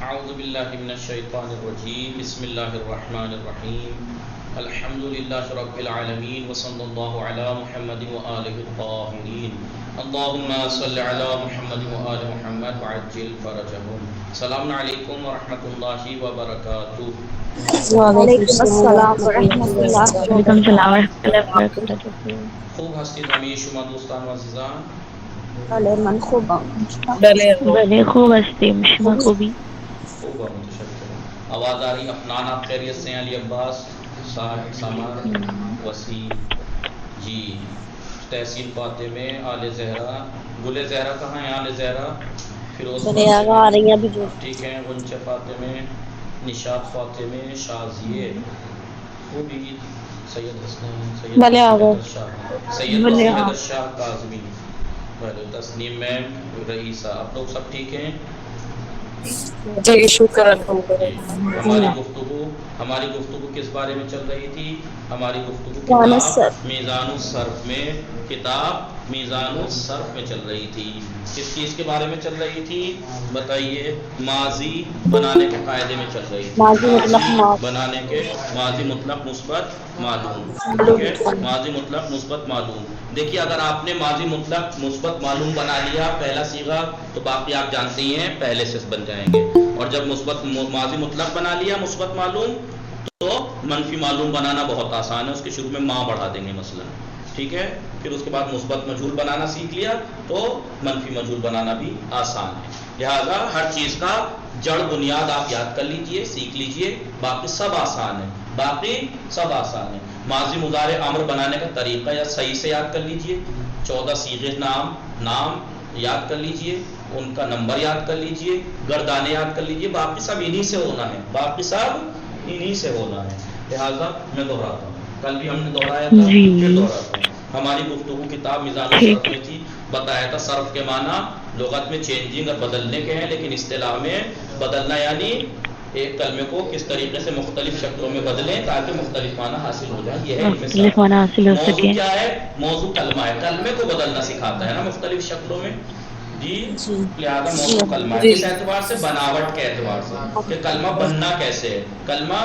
اعوذ باللہ من الشیطان الرجیم بسم اللہ الرحمن الرحیم الحمد للہ رب العالمین وصلی اللہ علی محمد وآلہ الطاہرین اللہم صل علی محمد وآل محمد وعجل فرجہم. السلام علیکم ورحمۃ اللہ وبرکاتہ. وعلیکم السلام ورحمۃ اللہ وعلیکم السلام وبرکاتہ. ورحمۃ اللہ وبرکاتہ. خوب ہستید ہمیش شما دوستان و عزیزان. بله من خوبم. بله خوب هستیم، شما خوبی؟ خوب متشکر. آواز آ رہی؟ افنان آپ خیریت سے ہیں؟ علی عباس، سمر، وسیع جی، تحسین فاطمہ، آل زہرا، گل زہرا کہاں ہیں؟ آل زہرا، فیروز بله آقا آ رہی ہیں ابھی جو. ٹھیک ہیں، غنچہ فاطمہ، نشاط فاطمہ، شازیہ، خوبی، سید حسنین، سید بله آقا. حیدر شاہ، سید بله وسیع آقا. حیدر شاہ کاظمی، تسنیم میم، رئیسہ، آپ لوگ سب ٹھیک ہیں؟ جی شکر جی. الحمدللہ. ہماری گفتگو کس بارے میں چل رہی تھی؟ ہماری گفتگو قرآن السر. کتاب میزان الصرف میں، کتاب میزان الصرف میں چل رہی تھی. کس چیز کے بارے میں چل رہی تھی بتائیے؟ ماضی بنانے کے قاعدے میں چل رہی تھی. ماضی مطلق ماضی ماضی. بنانے کے، ماضی مطلق مثبت معلوم، ٹھیک ہے، ماضی مطلق مثبت معلوم. دیکھیے اگر آپ نے ماضی مطلق مثبت معلوم بنا لیا پہلا صیغہ تو باقی آپ جانتے ہی ہیں پہلے سے بن جائیں گے. اور جب مثبت ماضی مطلق بنا لیا مثبت معلوم تو منفی معلوم بنانا بہت آسان ہے. اس کے شروع میں ماں بڑھا دیں گے مثلا، ٹھیک ہے. پھر اس کے بعد مثبت مجہول بنانا سیکھ لیا تو منفی مجہول بنانا بھی آسان ہے. لہذا ہر چیز کا جڑ بنیاد آپ یاد کر لیجئے، سیکھ لیجئے، باقی سب آسان ہے، باقی سب آسان ہے. ماضی مضارع امر بنانے کا طریقہ یا صحیح سے یاد کر لیجئے. 14 صیغے نام یاد کر لیجئے، ان کا نمبر یاد کر لیجئے، گردانے یاد کر لیجئے. باقی سب انہی سے ہونا ہے، باقی سب انہی سے ہونا ہے. لہٰذا میں دہراتا ہوں، کل بھی ہم نے دہرایا تھا، جی پھر دہراتا ہوں. ہماری گفتگو کتاب میزان الصرف ٹھیک. میں تھی. بتایا تھا صرف کے معنی لغت میں چینجنگ اور بدلنے کے ہیں، لیکن اصطلاح میں بدلنا یعنی ایک کلمے کو کس طریقے سے مختلف شکلوں میں بدلیں تاکہ مختلف معنی حاصل ہو جائے. یہ ہے علم مختلف صرف. معنی حاصل ہو موضوع سکے. کیا ہے؟ موضوع کلمہ ہے، کلمے کو بدلنا سکھاتا ہے نا مختلف شکلوں میں. جی، جی لہٰذا جی موضوع کلمہ ہے. جی کس اعتبار سے؟ بناوٹ کے اعتبار سے کہ کلمہ بننا کیسے ہے، کلمہ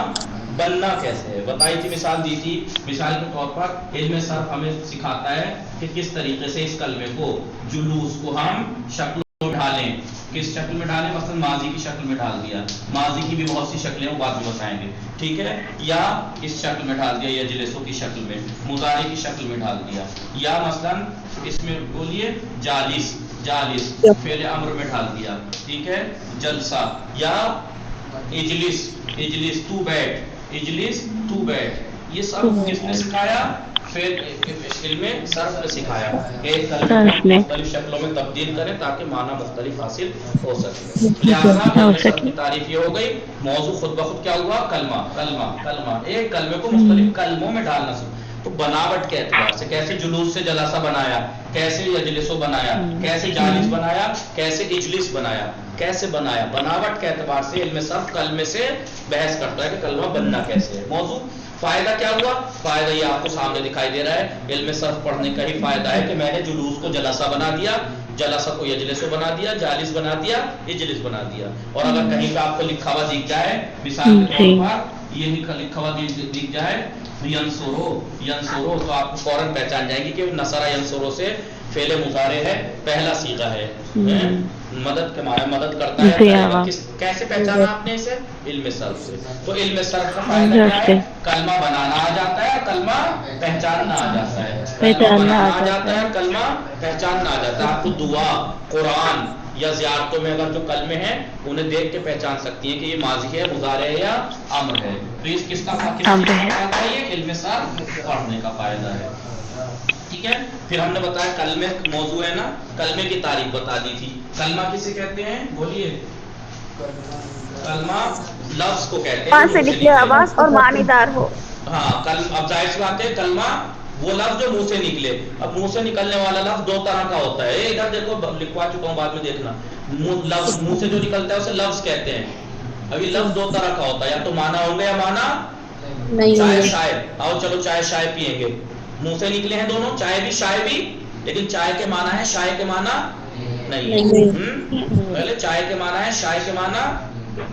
بننا کیسے ہے. بتائی تھی، مثال دی تھی. مثال کے طور پر علم صرف ہمیں سکھاتا ہے کہ کس طریقے سے اس کلمے کو، جلوس کو ہم شکل میں ڈھالیں. کس شکل میں ڈالیں؟ مثلا ماضی کی شکل میں ڈال دیا. ماضی کی بھی بہت سی شکلیں وہ بعد میں بتائیں گے، ٹھیک ہے. یا اس شکل میں ڈال دیا، یجلسوں کی شکل میں، مضارع کی شکل میں ڈال دیا. یا مثلا اس میں بولیے جالس فعل امر میں ڈال دیا، ٹھیک ہے. جلسہ یا اجلس تو بیٹھ، اجلس تو بیٹھ. یہ سب کس نے سکھایا؟ علم صرف نے سکھایا. ایک کلمے کو صرف ہم میں مختلف شکلوں میں تبدیل کریں تاکہ معنی مختلف حاصل ہو سکے. لہٰذا ہو علم صرف سکے. کی تعریف یہ ہو گئی. موضوع خود بخود کیا ہوا؟ کلمہ. ایک کلمے کو مختلف کلموں میں ڈالنا سکھایا. تو بناوٹ کے اعتبار سے کیسے جلوس سے جلسہ بنایا، کیسے یجلسو بنایا، کیسے جالس بنایا، کیسے اجلس بنایا، کیسے بنایا. بناوٹ کے اعتبار سے علم صرف کلمے سے بحث کرتا ہے کہ کلمہ بننا کیسے ہے. موضوع فائدہ کیا ہوا؟ فائدہ یہ آپ کو سامنے دکھائی دے رہا ہے. علم صرف پڑھنے کا ہی فائدہ ہے کہ میں نے جلوس کو جلسہ بنا دیا، جلسہ کو یجلسو بنا دیا، جالس بنا دیا، اجلس بنا دیا. اور اگر کہیں پہ آپ کو لکھا ہوا دکھ جائے، مثال کے جی. طور پر یہ لکھا ہوا دکھ جائے ینصرو، تو آپ فوراً پہچان جائیں گے کہ نصرہ ینصرو سے فعل مضارع ہے، پہلا صیغہ ہے. مدد کے معنی مدد کرتا ہے، جی کرے گا. آقا. کیسے پہچانا آپ نے اسے؟ علم صرف سے. تو علم صرف کا فائدہ کیا ہے؟ کلمہ بنانا آ جاتا ہے، کلمہ پہچاننا آ جاتا ہے. کلمہ پہچاننا بنانا آ جاتا جاتا ہے، کلمہ پہچاننا آ جاتا ہے. آپ کو دعا، قرآن یا زیارتوں میں اگر جو کلمے ہیں انہیں دیکھ کے پہچان سکتی ہیں کہ یہ ماضی ہے، مضارع ہے یا امر ہے. تو اس کس چیز کا فائدہ ہے؟ یہ علم صرف پڑھنے کا فائدہ ہے، ٹھیک ہے. پھر ہم نے بتایا کلمے موضوع ہے نا، کلمے کی تعریف بتا دی تھی. کلمہ کسے کہتے ہیں؟ بولیے. کلمہ لفظ کو کہتے ہیں وہاں جو سے منہ سے نکلے نکلے. آواز اور معنی دار ہو. ہاں، اب ظاہر سی بات ہے کلمہ وہ لفظ جو منہ سے نکلے. اب منہ سے نکلنے والا لفظ دو طرح کا ہوتا ہے. ادھر دیکھو لکھوا چکا ہوں، بعد میں دیکھنا. لفظ منہ سے جو نکلتا ہے اسے لفظ کہتے ہیں. ابھی لفظ دو طرح کا ہوتا ہے، یا تو معنی ہوں گے یا معنی چائے نہیں. شائے. آؤ چلو چائے شائے پیئیں گے. منہ سے نکلے ہیں دونوں، چائے بھی شائے بھی، لیکن چائے کے معنی ہے، شائے کے معنی نہیں ہے. پہلے چائے کے معنی ہے، شائے کے معنی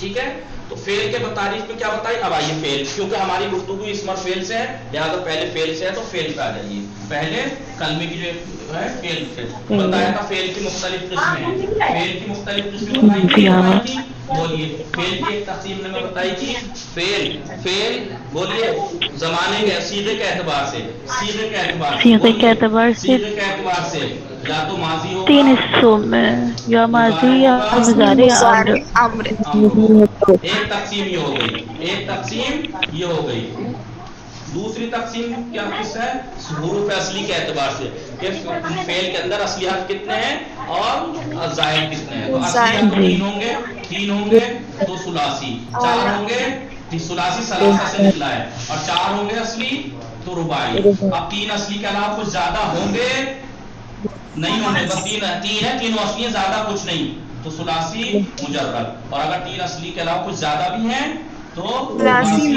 ٹھیک ہے. تو فعل کے تعریف میں کیا بتائی. اب آئیے فعل, کیونکہ ہماری گفتگو اس پر فعل سے ہے, لہٰذا پہلے فعل سے ہے تو فعل پہ آ جائیے. پہلے کلمے کی جو ہے فعل سے بتایا تھا. فعل کی مختلف قسمیں ہیں. فعل کی مختلف قسمیں بتائی تھی. بولیے فعل کی ایک تقسیم نے میں بتائی تھی. فعل بولیے زمانے کے صیغے کے اعتبار سے, صیغے کے اعتبار سے, صیغے کے اعتبار سے صیغے کے اعتبار سے یا تو ماضی ہوگا, 3 حصوں میں, یا ماضی یا مضارع یا امر. امر. ایک تقسیم یہ ہو گئی, ایک تقسیم یہ ہو گئی. دوسری تقسیم کیا کس ہے, حروف اصلی کے اعتبار سے کہ فعل کے اندر اصلی حرف کتنے ہیں اور زائد کتنے ہیں. تو اصلی حرف 3 ہوں گے, 3 ہوں گے تو ثلاثی, 4 ہوں گے, ثلاثی ثلاثہ سے نکلا ہے, اور 4 ہوں گے اصلی تو رباعی. اب 3 اصلی کے علاوہ کچھ زیادہ ہوں گے نہیں ہوں گے, بس 3 ہے, تینوں اصلی ہیں, زیادہ کچھ نہیں, تو ثلاثی مجرد. اور اگر 3 اصلی کے علاوہ کچھ زیادہ بھی ہیں تو ثلاثی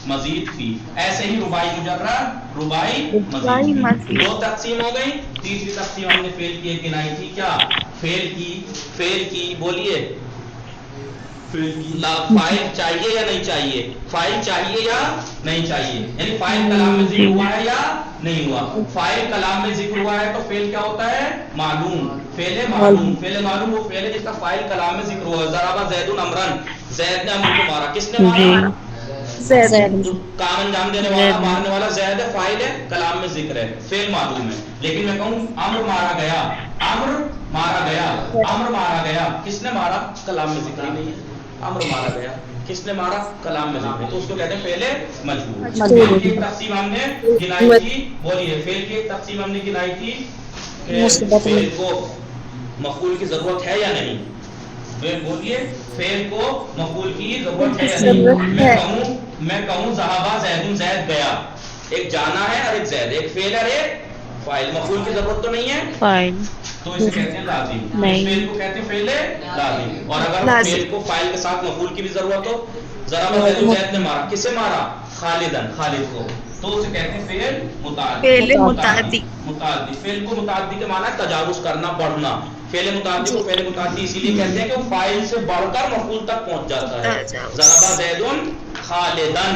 مزید فی. ایسے ہی رباعی مجرد, رباعی مزید. 2 تقسیم ہو گئی. تیسری تقسیم ہم نے فعل کی ایک گنائی تھی. کیا فعل کی بولیے فاعل چاہیے یا نہیں چاہیے, فاعل چاہیے یا نہیں چاہیے, یعنی فاعل کلام میں ذکر ہوا ہے یا نہیں ہوا. فاعل کلام میں ذکر ہوا ہے تو فعل کیا ہوتا ہے, معلوم. فعل معلوم, فعل معلوم وہ فعل ہے جس کا فاعل کلام میں ذکر ہوا ہے. ضرب زید امرن, زید نے امر کو مارا. کس نے مارا, کام انجام دینے والا, مارنے والا زید ہے, فاعل ہے, کلام میں ذکر ہے, فعل معلوم ہے. لیکن میں کہوں امر مارا گیا, امر مارا گیا, امر مارا گیا, کس نے مارا, کلام میں ذکر ہی نہیں ہے. امر مارا گیا, کس نے مارا, کلام میں ذکر ہے, تو اس کو کہتے ہیں فعل مجہول. فعل کی ایک تقسیم ہم نے گنائی تھی. بولیے فعل کی ایک تقسیم ہم نے گنائی تھی کہ فعل کو مفعول کی ضرورت ہے یا نہیں. بولیے فعل کو مفعول کی ضرورت ہے یا نہیں. میں کہوں ذهب زید, زید گیا, ایک جانا ہے اور ایک زید, ایک فعل ہے اور ایک فاعل. مفعول کی ضرورت تو نہیں ہے, فاعل, تو اسے کہتے ہیں لازم. اس فعل کو کہتے ہیں فعل لازم. اور اگر فعل کو فاعل کے ساتھ مفعول کی بھی ضرورت ہو, ضرب زید, زید نے مارا, کسے مارا, خالدن, خالد کو, تو اسے کہتے ہیں فعل متعدی. فعل کو متعدی کے معنی تجاوز کرنا, بڑھنا. فعل متعدی کو فعل متعدی اسی لیے کہتے ہیں کہ وہ فاعل سے بڑھ کر مفعول تک پہنچ جاتا ہے. ضرب زید خالدن,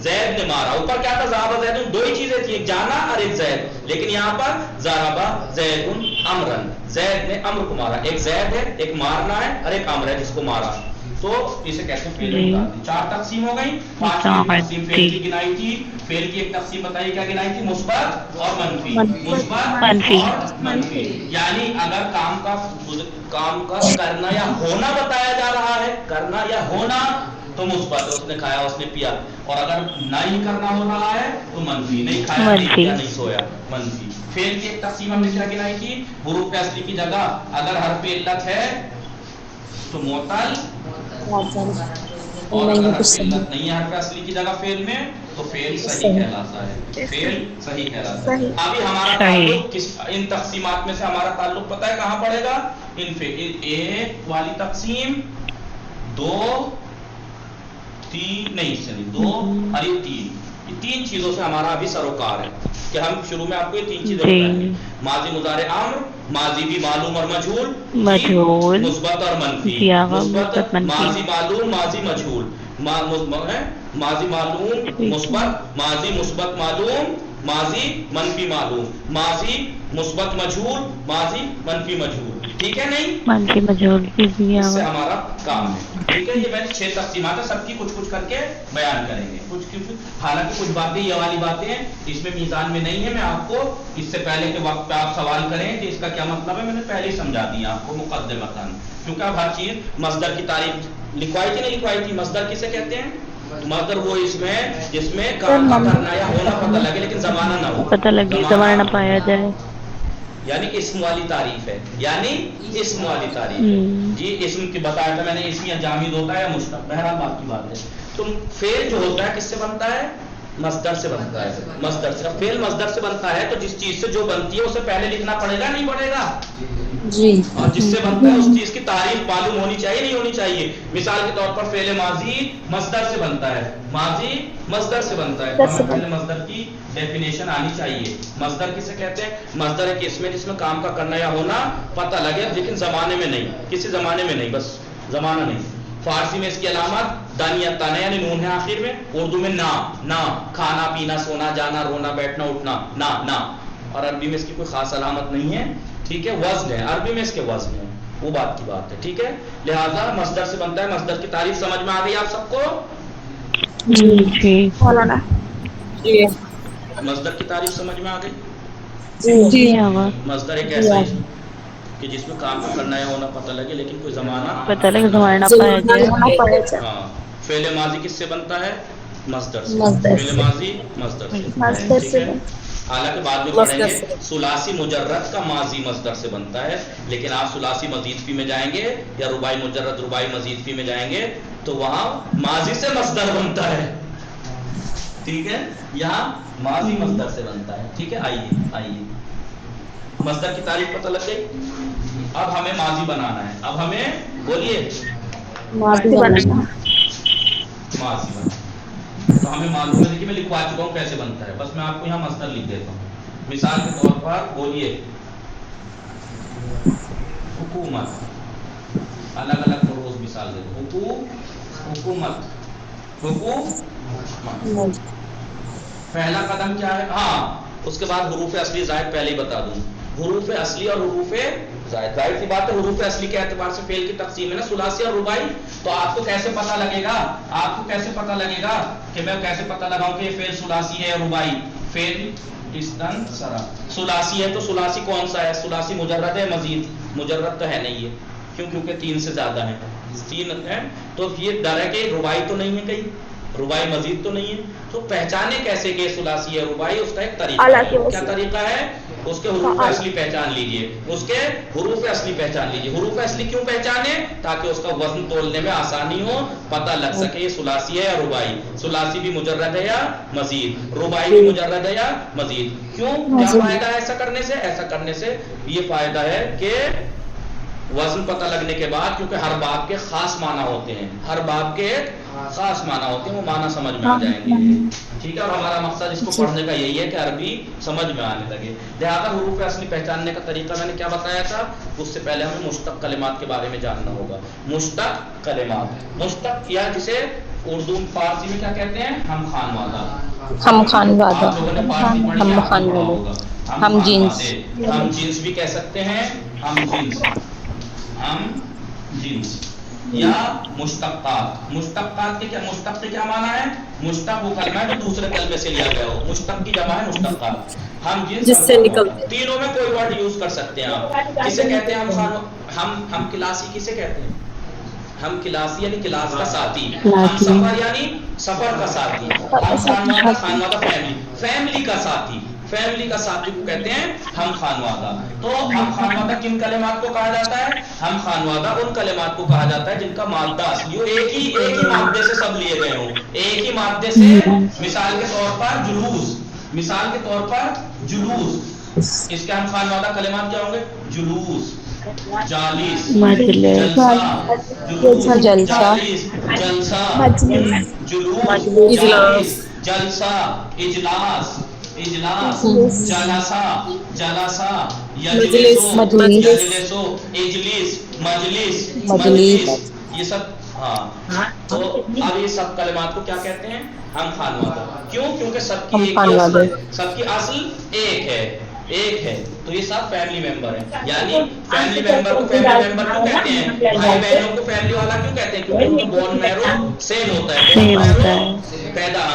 زید نے مارا. اوپر کیا تھا, ضرب زید, 2 ہی چیزیں تھیں, ایک جانا اور ایک زید. لیکن یہاں پر ضرب زید امرن, زید نے امر کو مارا. ایک زید ہے, ایک مارنا ہے, اور ایک امر ہے جس کو مارا, تو اسے کہتے ہیں فعل متعدی. 4 تقسیم ہو گئی. 5ویں تقسیم فعل کی گنائی تھی. فعل کی ایک تقسیم بتائیے کیا گنائی تھی, مثبت اور منفی. مثبت اور منفی, یعنی اگر کام کا کرنا یا ہونا بتایا جا رہا ہے, کرنا یا ہونا, تو مثبت, اس نے کھایا, اس نے پیا. اور اگر نہیں کرنا ہو رہا ہے تو منفی, نہیں کھایا, نہیں پیا, نہیں سویا, منفی. فعل کی ایک تقسیم ہم نے کیا گنائی تھی, حروف اصلی کی جگہ اگر حرف علت ہے تو معتل, اور اگر حرف علت نہیں ہے حرف اصلی کی جگہ فعل میں تو فعل صحیح کہلاتا ہے. فعل صحیح کہلاتا ہے. ابھی ہمارا تعلق ان تقسیمات میں سے ہمارا تعلق پتہ ہے کہاں پڑے گا, ایک والی تقسیم, 2 3 نہیں, چلیے 2 اور یہ 3, یہ 3 چیزوں سے ہمارا ابھی سروکار ہے کہ ہم شروع میں آپ کو یہ 3 چیزیں بتائیں. ماضی مضارع امر, ماضی بھی معلوم اور مجہول, مثبت اور منفی. مثبت ماضی معلوم, ماضی مجہول, ماضی معلوم مثبت, ماضی مثبت معلوم, ماضی منفی معلوم, ماضی مثبت مجہول, ماضی منفی مجہول. ٹھیک ہے, نہیں منفی مجہول کی اس سے ہمارا کام ہے. ٹھیک ہے, یہ میں 6 تقسیمات ہیں, سب کی کچھ کچھ کر کے بیان کریں گے. کچھ حالانکہ کچھ باتیں یہ والی باتیں ہیں اس میں میزان میں نہیں ہے. میں آپ کو اس سے پہلے کے وقت پہ آپ سوال کریں کہ اس کا کیا مطلب ہے, میں نے پہلے ہی سمجھا دیا آپ کو مقدمتاً, کیونکہ اب ہر چیز مصدر کی تعریف لکھوائی تھی نہیں لکھوائی تھی. مصدر کسے کہتے ہیں, مصدر وہ اس میں جس میں کام کا کرنا یا ہونا پتہ لگے لیکن زمانہ نہ ہو, پتہ لگے, زمانہ نہ پایا جائے, یعنی اسم والی تعریف ہے, یعنی اسم والی تعریف ہے. جی اسم کی بتایا تھا میں نے, اسم یا جامد ہوتا ہے یا مشتق, بہرحال بات کی بات ہے. تو فعل جو ہوتا ہے کس سے بنتا ہے, مصدر سے بنتا ہے. مصدر سے, فعل مصدر سے بنتا ہے تو جس چیز سے جو بنتی ہے اسے پہلے لکھنا پڑے گا, نہیں پڑے گا جی, اور جس سے بنتا ہے اس چیز کی تعریف معلوم ہونی چاہیے, نہیں ہونی چاہیے. مثال کے طور پر فعل ماضی مصدر سے بنتا ہے, ماضی مصدر سے بنتا ہے, ہمیں پہلے مصدر کی ڈیفینیشن آنی چاہیے. مصدر کسے کہتے ہیں, مصدر ایک اسم ہے جس میں کام کا کرنا یا ہونا پتہ لگے لیکن زمانے میں نہیں, کسی زمانے میں نہیں, بس زمانہ نہیں, فارسی میں اس کی علامت دن یا تن یعنی نون ہے آخر میں، اردو میں نا، کھانا پینا سونا جانا رونا بیٹھنا اٹھنا نا، اور عربی میں اس کی کوئی خاص علامت نہیں ہے، ٹھیک ہے، وزن ہے، عربی میں اس کے وزن ہے، وہ بات کی بات ہے، ٹھیک ہے، لہذا مصدر سے بنتا ہے، مصدر کی تعریف سمجھ میں آ گئی آپ سب کو؟ جی مولانا جی مصدر کی تعریف سمجھ میں آ گئی؟ جی آواز مصدر ایک ایسا ہی کہ جس میں کام کا کرنا یا ہونا پتہ لگے لیکن کوئی زمانہ پتہ لگے زمانہ نہ پایا جائے. ہاں، فعل ماضی کس سے بنتا ہے؟ مصدر سے. مصدر فعل ماضی مصدر سے، مصدر ٹھیک سے ہے. حالانکہ بعد میں مصدر پڑھیں گے سے. ثلاثی مجرد کا ماضی مصدر سے بنتا ہے، لیکن آپ ثلاثی مزید فی میں جائیں گے یا رباعی مجرد رباعی مزید فی میں جائیں گے تو وہاں ماضی سے مصدر بنتا ہے، ٹھیک ہے، یہاں ماضی مصدر سے بنتا ہے، ٹھیک ہے. آئیے مصدر کی تعریف پتہ لگ گئی. اب ہمیں ماضی بنانا ہے، اب ہمیں بولیے ماضی بنانا. ماضی بنانا تو ہمیں معلوم ہے، دیکھیے میں لکھوا چکا ہوں کیسے بنتا ہے، بس میں آپ کو یہاں مصدر لکھ دیتا ہوں. مثال کے طور پر بولیے حکومت، الگ الگ روز مثال دے دو. حکومت پہلا قدم کیا ہے؟ ہاں اس کے بعد حروف اصلی زائد پہلے ہی بتا دوں. حروف اصلی اور حروف زائد، ظاہر سی بات ہے حروف اصلی کے اعتبار سے فعل کی تقسیم ہے نا ثلاثی اور رباعی. تو آپ کو کیسے پتہ لگے گا، آپ کو کیسے پتہ لگے گا کہ میں کیسے پتہ لگاؤں کہ یہ فعل ثلاثی ہے یا رباعی؟ فعل استن سرا ثلاثی ہے تو ثلاثی کون سا ہے؟ ثلاثی مجرد ہے مزید؟ مجرد تو ہے نہیں ہے، کیوں؟ کیونکہ 3 سے زیادہ ہیں، 3 ہے تو یہ ڈر ہے کہ رباعی تو نہیں ہے، کہیں رباعی مزید تو نہیں ہے. تو پہچانے کیسے کہ ثلاثی ہے رباعی؟ اس کا ایک طریقہ ہے. کیا طریقہ ہے؟ اس کے حروف اصلی پہچان لیجئے، اس کے حروف اصلی پہچان لیجئے. حروف اصلی کیوں پہچانے؟ تاکہ اس کا وزن تولنے میں آسانی ہو، پتہ لگ سکے یہ ثلاثی ہے یا رباعی. ثلاثی بھی مجرد ہے یا مزید، رباعی بھی مجرد ہے یا مزید. کیوں؟ کیا فائدہ ہے ایسا کرنے سے؟ ایسا کرنے سے یہ فائدہ ہے کہ وزن پتہ لگنے کے بعد، کیونکہ ہر باب کے خاص معنی ہوتے ہیں، ہر باب کے خاص معنی ہوتے ہیں، وہ معنی سمجھ میں آ جائیں گے، ٹھیک ہے. اور ہمارا مقصد اس کو پڑھنے کا یہی ہے کہ عربی سمجھ میں آنے لگے. لہٰذا حروف اصلی پہچاننے کا طریقہ میں نے کیا بتایا تھا؟ اس سے پہلے ہمیں مشتق کلمات کے بارے میں جاننا ہوگا. مشتق کلمات، مشتق یا جسے اردو فارسی میں کیا کہتے ہیں؟ ہم خانوادہ. ہم خانوادہ، آپ لوگوں نے فارسی پڑھی ہم ہے، آپ کو پڑھا خانوادہ، ہوگا. ہم جنس، ہم جنس بھی کہہ سکتے ہیں، ہم جنس، ہم جنس یا مشتقات. مشتقات کے کیا، مشتق کے کیا معنی ہے؟ مشتق وہ کلمہ ہے جو دوسرے کلمے سے لیا گیا ہو، مشتق کی جمع ہے مشتقات. ہم جنس جس سے نکلتے، تینوں میں کوئی ورڈ یوز کر سکتے ہیں آپ. کسے کہتے ہیں ہم کلاسی کسے کہتے ہیں؟ ہم کلاسی یعنی کلاس کا ساتھی. ہم سفر یعنی سفر کا ساتھی. ہم خانوادہ، خانوادہ فیملی، فیملی کا ساتھی، فیملی کا ساتھی کو کہتے ہیں ہم خانوادہ. تو ہم خانوادہ کن کلمات کو کہا جاتا ہے؟ ہم خانوادہ ان کلمات کو کہا جاتا ہے جن کا مادہ اصلی ہو، ایک ہی مادے سے سب لیے گئے ہوں، ایک ہی مادے سے. مثال کے طور پر جلوس، مثال کے طور پر جلوس، اس کے ہم خانوادہ کلمات کیا ہوں گے؟ جلوس، جالس، جلسہ، جلوس، جلسہ، جالس، جلسہ، جلوس، اجلاس، جالس، جلسہ، اجلاس، اجلاس، جلسہ، جلسہ، یجلسو، مجلس، یجلسو، اجلس، مجلس، مجلس، یہ سب. ہاں تو اب یہ سب کلمات کو کیا کہتے ہیں؟ ہم خانوادہ. کیوں؟ کیونکہ سب کی ہم ایک ہی خانوادہ، اصل، سب کی اصل ایک ہے، ایک ہے. تو یہ سب فیملی ممبر ہیں. یعنی فیملی ممبر کو فیملی ممبر کیوں کہتے ہیں؟ بھائی بہنوں کو فیملی والا کیوں کہتے ہیں؟ کیونکہ ان کا بون میرو سیم ہوتا ہے. بون سیم ہوتا میرو ہے. پیدا،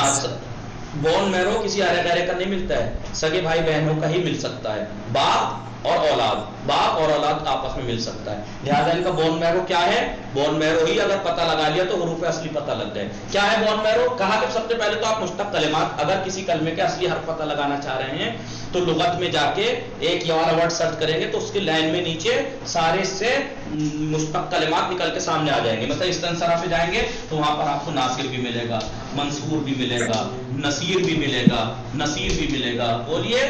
بون میرو کسی ارے گہرے کا نہیں ملتا ہے، سگے بھائی بہنوں کا ہی مل سکتا ہے. باپ اور اولاد، باپ اور اولاد آپس میں مل سکتا ہے. لہٰذا ان کا بون میرو کیا ہے؟ بون میرو ہی اگر پتہ لگا لیا تو حروف اصلی پتہ لگ گئے. کیا ہے بون میرو؟ کہا کہ سب سے پہلے تو آپ مشتق کلمات، اگر کسی کلمے کے اصلی حرف پتہ لگانا چاہ رہے ہیں تو لغت میں جا کے ایک یا والا ورڈ سرچ کریں گے تو اس کی لائن میں نیچے سارے سے مشتق کلمات نکل کے سامنے آ جائیں گے. مثلا استنصرہ پہ جائیں گے تو وہاں پر آپ کو ناصر بھی ملے گا، منصور بھی ملے گا، نصیر بھی ملے گا، نصیر بھی ملے گا. بولیے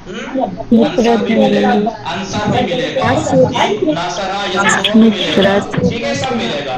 انصر بھی ملے گا، انصر بھی ملے گا، ناصرہ ینصرہ بھی ملے گا، ٹھیک ہے، سب ملے گا.